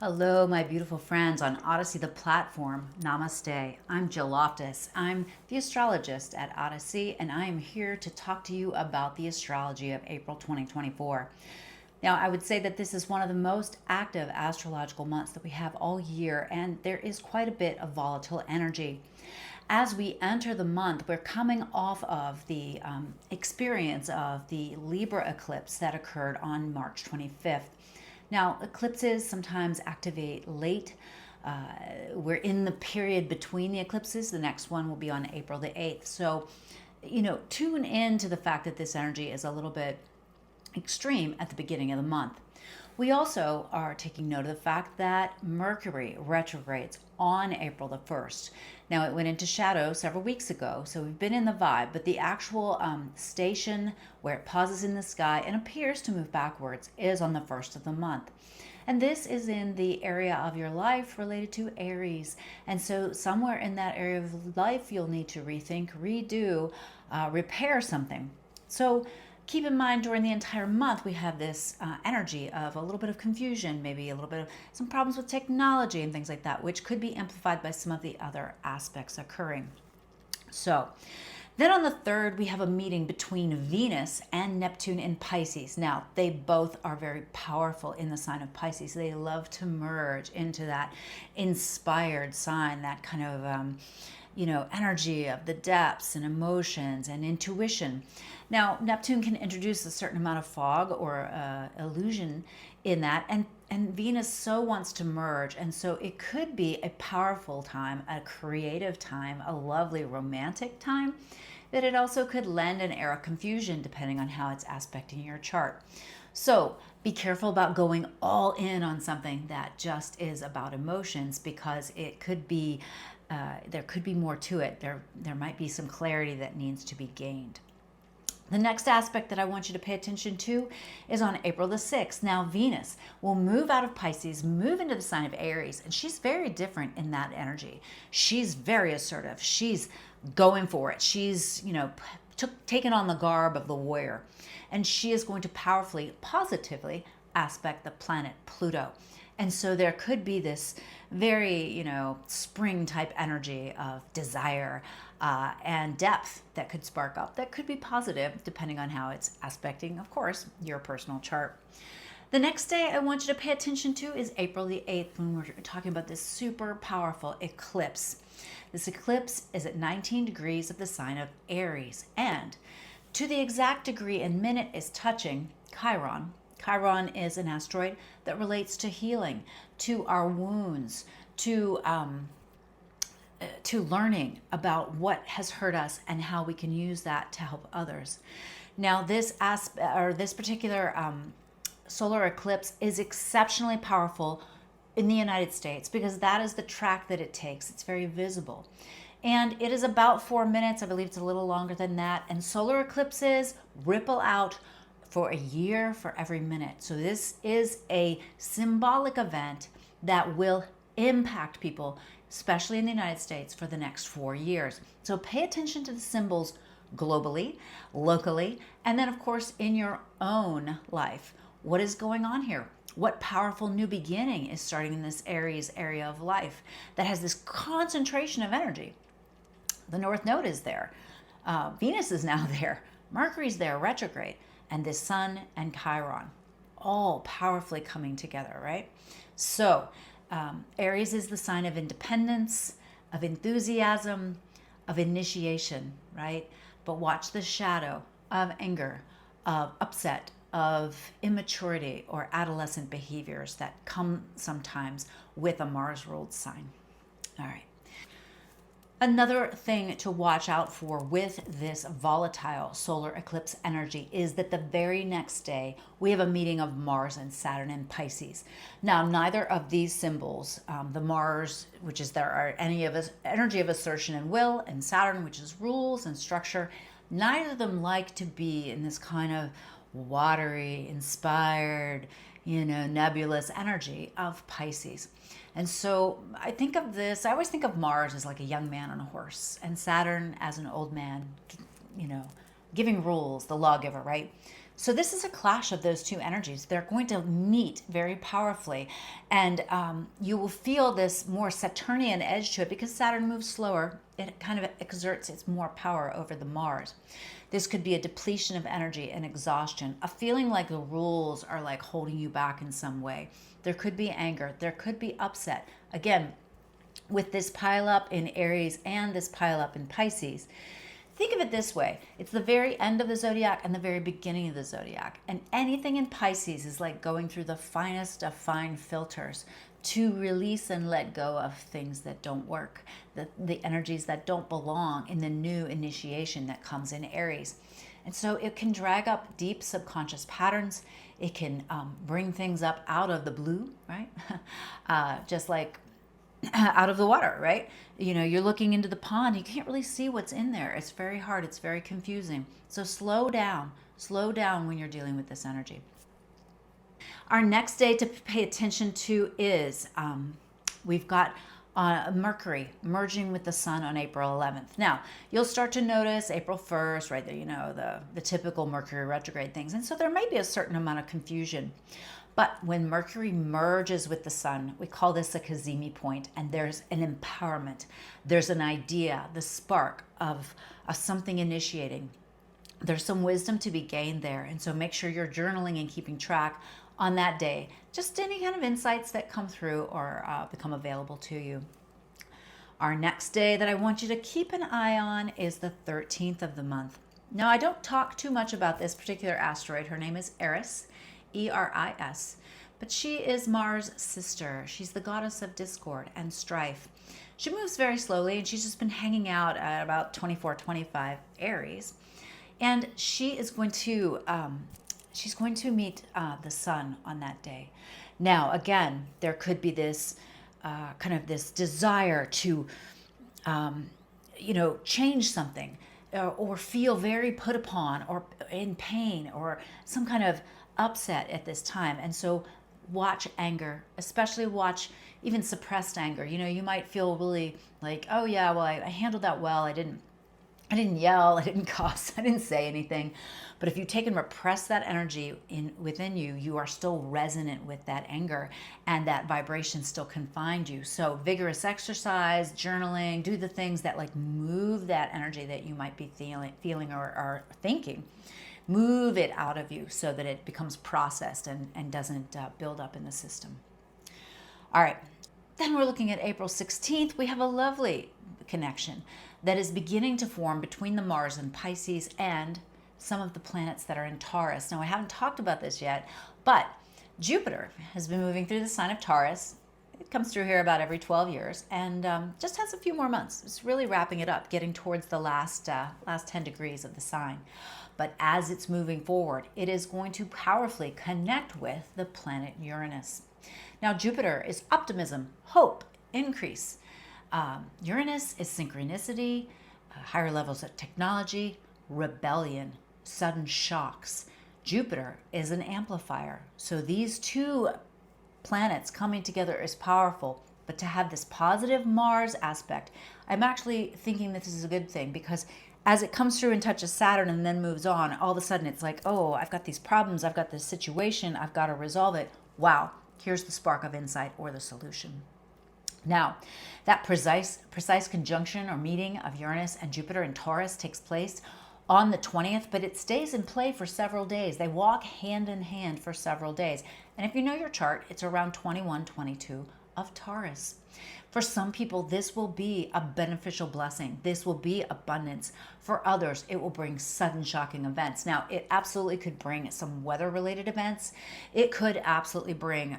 Hello, my beautiful friends on Odyssey The Platform. Namaste. I'm Jill Loftis. I'm the astrologist at Odyssey, and I am here to talk to you about the astrology of April 2024. Now, I would say that this is one of the most active astrological months that we have all year, and there is quite a bit of volatile energy. As we enter the month, we're coming off of the experience of the Libra eclipse that occurred on March 25th. Now, eclipses sometimes activate late. We're in the period between the eclipses. The next one will be on April the 8th. So, tune in to the fact that this energy is a little bit extreme at the beginning of the month. We also are taking note of the fact that Mercury retrogrades on April the 1st. Now, it went into shadow several weeks ago, so we've been in the vibe, but the actual station where it pauses in the sky and appears to move backwards is on the 1st of the month. And this is in the area of your life related to Aries. And so somewhere in that area of life, you'll need to rethink, redo, repair something. So keep in mind during the entire month, we have this energy of a little bit of confusion, maybe a little bit of some problems with technology and things like that, which could be amplified by some of the other aspects occurring. So then on the 3rd, we have a meeting between Venus and Neptune in Pisces. Now, they both are very powerful in the sign of Pisces. They love to merge into that inspired sign, that kind of energy of the depths and emotions and intuition. Now, Neptune can introduce a certain amount of fog or illusion in that, and Venus so wants to merge, and so it could be a powerful time, a creative time, a lovely romantic time, that it also could lend an air of confusion depending on how it's aspecting your chart. So be careful about going all in on something that just is about emotions, because it could be there could be more to it. There might be some clarity that needs to be gained. The next aspect that I want you to pay attention to is on April the 6th. Now, Venus will move out of Pisces, move into the sign of Aries, and she's very different in that energy. She's very assertive. She's going for it. She's, taken on the garb of the warrior, and she is going to powerfully, positively aspect the planet Pluto. And so there could be this very, spring type energy of desire and depth that could spark up, that could be positive depending on how it's aspecting, of course, your personal chart. The next day I want you to pay attention to is April the 8th, when we're talking about this super powerful eclipse. This eclipse is at 19 degrees of the sign of Aries, and to the exact degree and minute is touching Chiron. Chiron is an asteroid that relates to healing, to our wounds, to learning about what has hurt us and how we can use that to help others. Now, this particular solar eclipse is exceptionally powerful in the United States because that is the track that it takes. It's very visible. And it is about 4 minutes. I believe it's a little longer than that. And solar eclipses ripple out for a year for every minute. So this is a symbolic event that will impact people, especially in the United States, for the next 4 years. So pay attention to the symbols globally, locally, and then of course in your own life. What is going on here? What powerful new beginning is starting in this Aries area of life that has this concentration of energy? The North Node is there. Venus is now there. Mercury's there, retrograde. And the Sun and Chiron, all powerfully coming together, right? So Aries is the sign of independence, of enthusiasm, of initiation, right? But watch the shadow of anger, of upset, of immaturity or adolescent behaviors that come sometimes with a Mars-ruled sign. All right. Another thing to watch out for with this volatile solar eclipse energy is that the very next day we have a meeting of Mars and Saturn in Pisces. Now, neither of these symbols, the Mars, which is there any of us energy of assertion and will, and Saturn, which is rules and structure, neither of them like to be in this kind of watery, inspired, nebulous energy of Pisces. And so I always think of Mars as like a young man on a horse, and Saturn as an old man, giving rules, the lawgiver, right? So this is a clash of those two energies. They're going to meet very powerfully, and you will feel this more Saturnian edge to it because Saturn moves slower. It kind of exerts its more power over the Mars. This could be a depletion of energy and exhaustion, a feeling like the rules are like holding you back in some way. There could be anger. There could be upset. Again, with this pile up in Aries and this pile up in Pisces. Think of it this way. It's the very end of the zodiac and the very beginning of the zodiac. And anything in Pisces is like going through the finest of fine filters to release and let go of things that don't work, the energies that don't belong in the new initiation that comes in Aries. And so it can drag up deep subconscious patterns. It can bring things up out of the blue, right? Just like out of the water, right? You know, you're looking into the pond, you can't really see what's in there. It's very hard, it's very confusing. So slow down when you're dealing with this energy. Our next day to pay attention to is we've got Mercury merging with the sun on April 11th. Now, you'll start to notice April 1st, right there, you know, the typical Mercury retrograde things. And so there may be a certain amount of confusion. But when Mercury merges with the sun, we call this a Cazimi point, and there's an empowerment. There's an idea, the spark of something initiating. There's some wisdom to be gained there. And so make sure you're journaling and keeping track on that day. Just any kind of insights that come through or become available to you. Our next day that I want you to keep an eye on is the 13th of the month. Now, I don't talk too much about this particular asteroid. Her name is Eris. Eris, but she is Mars' sister. She's the goddess of discord and strife. She moves very slowly, and she's just been hanging out at about 24-25 Aries, and she is going to meet the sun on that day. Now, again, there could be this kind of this desire to change something or feel very put upon or in pain or some kind of upset at this time. And so watch anger, especially watch even suppressed anger. You know, you might feel really like, oh yeah, well, I handled that well. I didn't yell, I didn't cuss, I didn't say anything. But if you take and repress that energy within you, you are still resonant with that anger, and that vibration still can find you. So vigorous exercise, journaling, do the things that like move that energy that you might be feeling or thinking. Move it out of you so that it becomes processed and doesn't build up in the system. All right, then we're looking at April 16th. We have a lovely connection that is beginning to form between the Mars and Pisces and some of the planets that are in Taurus. Now, I haven't talked about this yet, but Jupiter has been moving through the sign of Taurus. It comes through here about every 12 years and just has a few more months. It's really wrapping it up, getting towards the last 10 degrees of the sign. But as it's moving forward, it is going to powerfully connect with the planet Uranus. Now, Jupiter is optimism, hope, increase. Uranus is synchronicity, higher levels of technology, rebellion, sudden shocks. Jupiter is an amplifier. So these two planets coming together is powerful. But to have this positive Mars aspect, I'm actually thinking this is a good thing, because as it comes through and touches Saturn and then moves on, all of a sudden it's like, oh, I've got these problems, I've got this situation, I've got to resolve it. Wow, here's the spark of insight or the solution. Now, that precise conjunction or meeting of Uranus and Jupiter in Taurus takes place on the 20th, but it stays in play for several days. They walk hand in hand for several days. And if you know your chart, it's around 21, 22 of Taurus. For some people, this will be a beneficial blessing. This will be abundance. For others, it will bring sudden shocking events. Now, it absolutely could bring some weather-related events. It could absolutely bring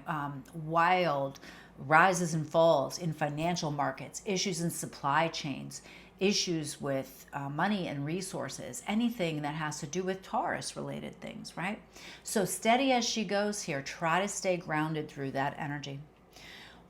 wild rises and falls in financial markets, issues in supply chains, issues with money and resources, anything that has to do with Taurus-related things, right? So steady as she goes here, try to stay grounded through that energy.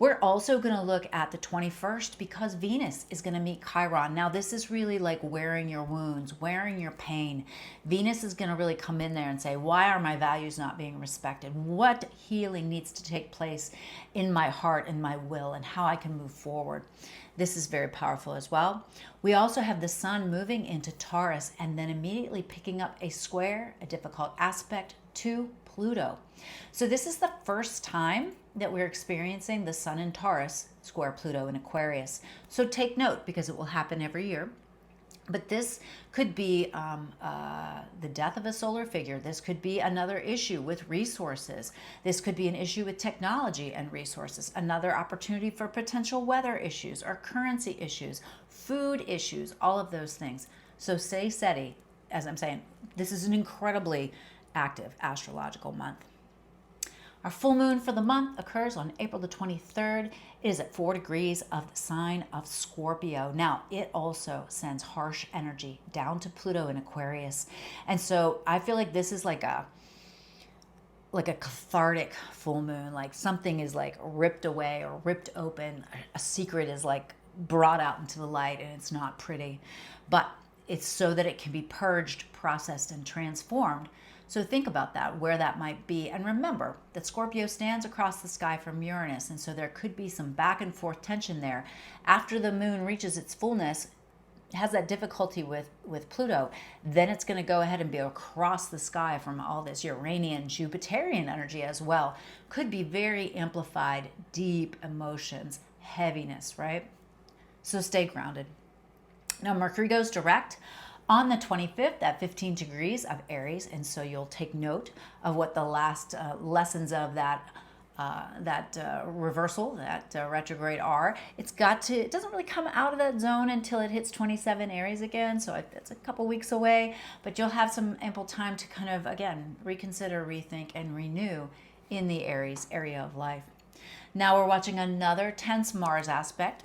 We're also going to look at the 21st because Venus is going to meet Chiron. Now, this is really like wearing your wounds, wearing your pain. Venus is going to really come in there and say, why are my values not being respected? What healing needs to take place in my heart and my will, and how I can move forward? This is very powerful as well. We also have the sun moving into Taurus and then immediately picking up a square, a difficult aspect to Pluto. So this is the first time that we're experiencing the sun in Taurus square Pluto in Aquarius. So take note, because it will happen every year. But this could be the death of a solar figure. This could be another issue with resources. This could be an issue with technology and resources. Another opportunity for potential weather issues or currency issues, food issues, all of those things. So stay steady. As I'm saying, this is an incredibly active astrological month. Our full moon for the month occurs on April the 23rd. It is at 4 degrees of the sign of Scorpio. Now, it also sends harsh energy down to Pluto in Aquarius. And so I feel like this is like a cathartic full moon, like something is like ripped away or ripped open. A secret is like brought out into the light, and it's not pretty, but it's so that it can be purged, processed, and transformed. So think about that, where that might be. And remember that Scorpio stands across the sky from Uranus. And so there could be some back and forth tension there. After the moon reaches its fullness, has that difficulty with Pluto, then it's going to go ahead and be across the sky from all this Uranian, Jupiterian energy as well. Could be very amplified, deep emotions, heaviness, right? So stay grounded. Now, Mercury goes direct on the 25th at 15 degrees of Aries, and so you'll take note of what the last lessons of that reversal, that retrograde are. It doesn't really come out of that zone until it hits 27 Aries again, so it's a couple weeks away, but you'll have some ample time to kind of, again, reconsider, rethink, and renew in the Aries area of life. Now we're watching another tense Mars aspect.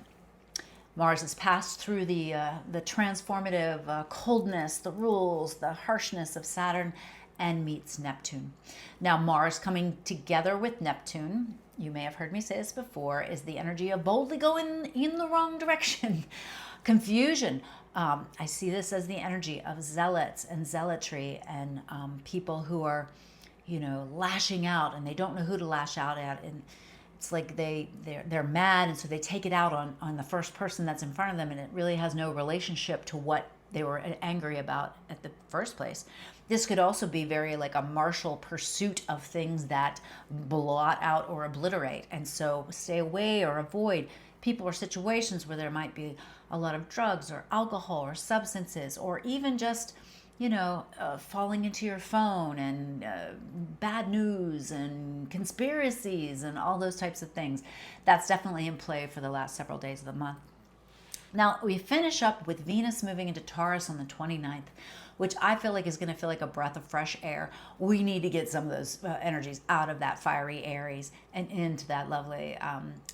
Mars has passed through the transformative coldness, the rules, the harshness of Saturn, and meets Neptune. Now, Mars coming together with Neptune, you may have heard me say this before, is the energy of boldly going in the wrong direction. Confusion. I see this as the energy of zealots and zealotry and people who are, lashing out, and they don't know who to lash out at, and it's like they're mad, and so they take it out on the first person that's in front of them, and it really has no relationship to what they were angry about at the first place. This could also be very like a martial pursuit of things that blot out or obliterate, and so stay away or avoid people or situations where there might be a lot of drugs or alcohol or substances, or even just falling into your phone and bad news and conspiracies and all those types of things. That's definitely in play for the last several days of the month. Now, we finish up with Venus moving into Taurus on the 29th, which I feel like is going to feel like a breath of fresh air. We need to get some of those energies out of that fiery Aries and into that lovely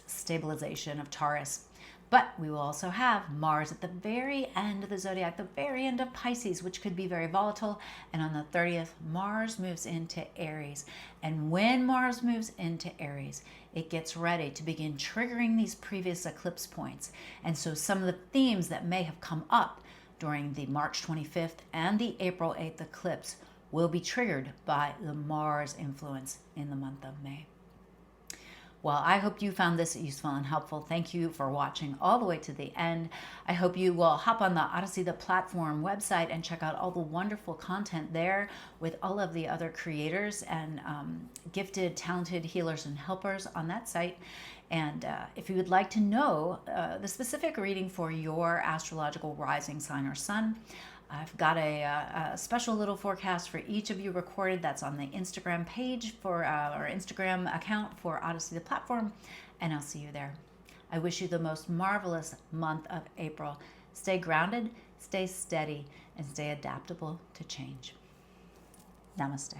stabilization of Taurus. But we will also have Mars at the very end of the zodiac, the very end of Pisces, which could be very volatile. And on the 30th, Mars moves into Aries. And when Mars moves into Aries, it gets ready to begin triggering these previous eclipse points. And so some of the themes that may have come up during the March 25th and the April 8th eclipse will be triggered by the Mars influence in the month of May. Well, I hope you found this useful and helpful. Thank you for watching all the way to the end. I hope you will hop on the Odyssey The Platform website and check out all the wonderful content there with all of the other creators and gifted, talented healers and helpers on that site. And if you would like to know the specific reading for your astrological rising sign or sun, I've got a special little forecast for each of you recorded. That's on the Instagram page for our Instagram account for Odyssey The Platform, and I'll see you there. I wish you the most marvelous month of April. Stay grounded, stay steady, and stay adaptable to change. Namaste.